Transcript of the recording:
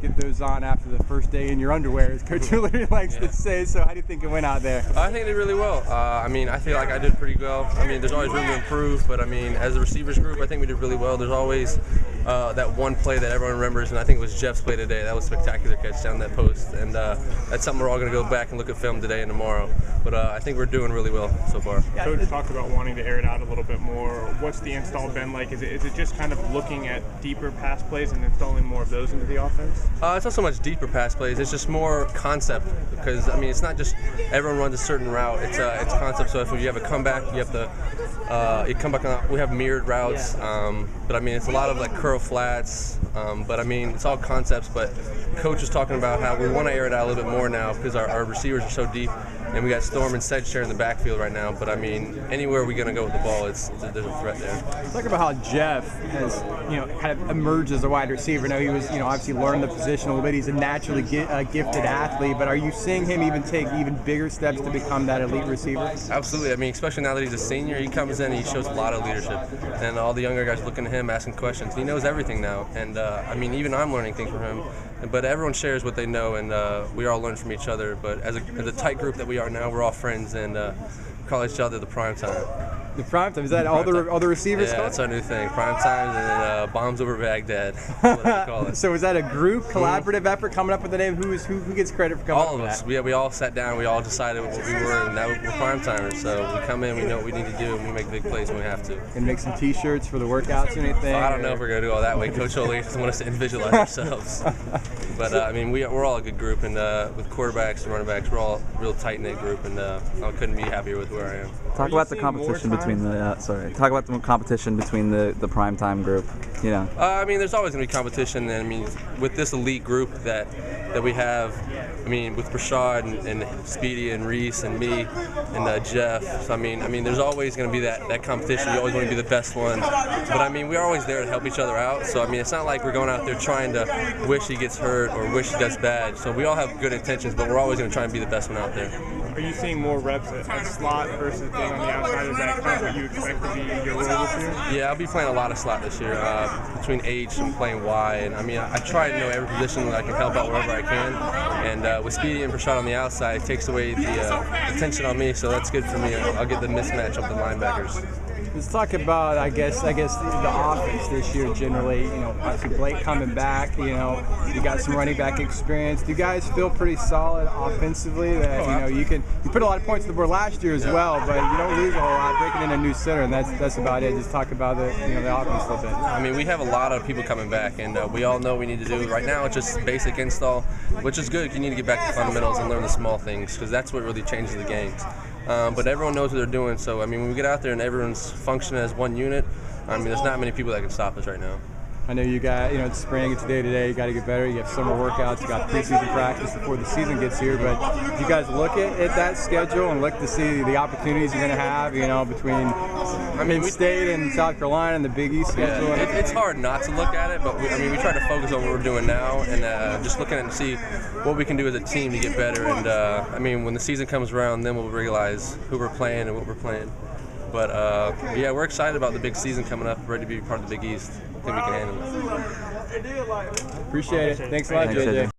get those on after the first day in your underwear, as Coach Hillary likes to say. So how do you think it went out there? I think they did really well. I mean, I feel like I did pretty well. I mean, there's always room to improve, but I mean, as a receivers group, I think we did really well. There's always that one play that everyone remembers, and I think it was Jeff's play today. That was a spectacular catch down that post, and that's something we're all going to go back and look at film today and tomorrow. But I think we're doing really well so far. Coach talked about wanting to air it out a little bit more. What's the install been like? Is it just kind of looking at deeper pass plays and installing more of those into the offense? It's not so much deeper pass plays. It's just more concept, because I mean, it's not just everyone runs a certain route. It's concept. So if you have a comeback, you have to you come back on. We have mirrored routes, but I mean, it's a lot of like curl flats. But I mean, it's all concepts. But Coach was talking about how we want to air it out a little bit more now because our receivers are so deep, and we got Storm and Sedge sharing the backfield right now. But I mean, anywhere we're gonna go with the ball, there's a threat there. Talk about how Jeff has, kind of emerged as a wide receiver. Now he was, obviously learned the position a little bit. He's a naturally gifted athlete, but are you seeing him even take even bigger steps to become that elite receiver? Absolutely. I mean, especially now that he's a senior, he comes in and he shows a lot of leadership, and all the younger guys looking at him, asking questions. He knows everything now, and I mean, even I'm learning things from him. But everyone shares what they know, and we all learn from each other. But as a tight group that we are now, we're all friends, and call each other the prime time. The prime time, is that all the receivers? Yeah, that's our new thing. Prime time and then bombs over Baghdad. That's what we call it. So is that a group collaborative effort coming up with the name? Who gets credit for coming up with that? All of us. We all sat down. We all decided what we were, and now we're prime timers. So we come in, we know what we need to do, and we make big plays when we have to. And make some T-shirts for the workouts or anything? I don't know if we're gonna do all that way. Coach Ole doesn't want us to visualize ourselves. But I mean, we're all a good group, and with quarterbacks and running backs, we're all a real tight knit group, and I couldn't be happier with where I am. Talk about the competition between the primetime group. I mean, there's always going to be competition, and I mean, with this elite group that we have, I mean, with Rashad and Speedy and Reese and me and Jeff. So I mean, there's always going to be that competition. You always want to be the best one, but I mean, we're always there to help each other out. So I mean, it's not like we're going out there trying to wish he gets hurt or wish he does bad. So we all have good intentions, but we're always going to try and be the best one out there. Are you seeing more reps at slot versus being on the outside? Is that kind of what you expect to be your role this year? Yeah, I'll be playing a lot of slot this year, between H and playing Y. And I mean, I try to know every position that I can help out wherever I can. And with Speedy and Rashad on the outside, it takes away the attention on me, so that's good for me. I'll get the mismatch of the linebackers. Let's talk about, I guess the offense this year generally. Obviously Blake coming back. You got some running back experience. Do you guys feel pretty solid offensively? That you put a lot of points on the board last year as well, but you don't lose a whole lot breaking in a new center, and that's about it. Just talk about the offense a little bit. I mean, we have a lot of people coming back, and we all know what we need to do. Right now, it's just basic install, which is good. You need to get back to fundamentals and learn the small things, because that's what really changes the games. But everyone knows what they're doing, so I mean, when we get out there and everyone's functioning as one unit, I mean, there's not many people that can stop us right now. I know you got, it's spring, it's day to day, you got to get better. You have summer workouts, you got preseason practice before the season gets here. But do you guys look at that schedule and look to see the opportunities you're going to have, between State and South Carolina and the Big East schedule? Yeah, it's hard not to look at it, but we try to focus on what we're doing now and just looking at and see what we can do as a team to get better. And I mean, when the season comes around, then we'll realize who we're playing and what we're playing. But yeah, we're excited about the big season coming up, ready to be part of the Big East. I think we can handle it. Appreciate it. Thanks a lot, JJ.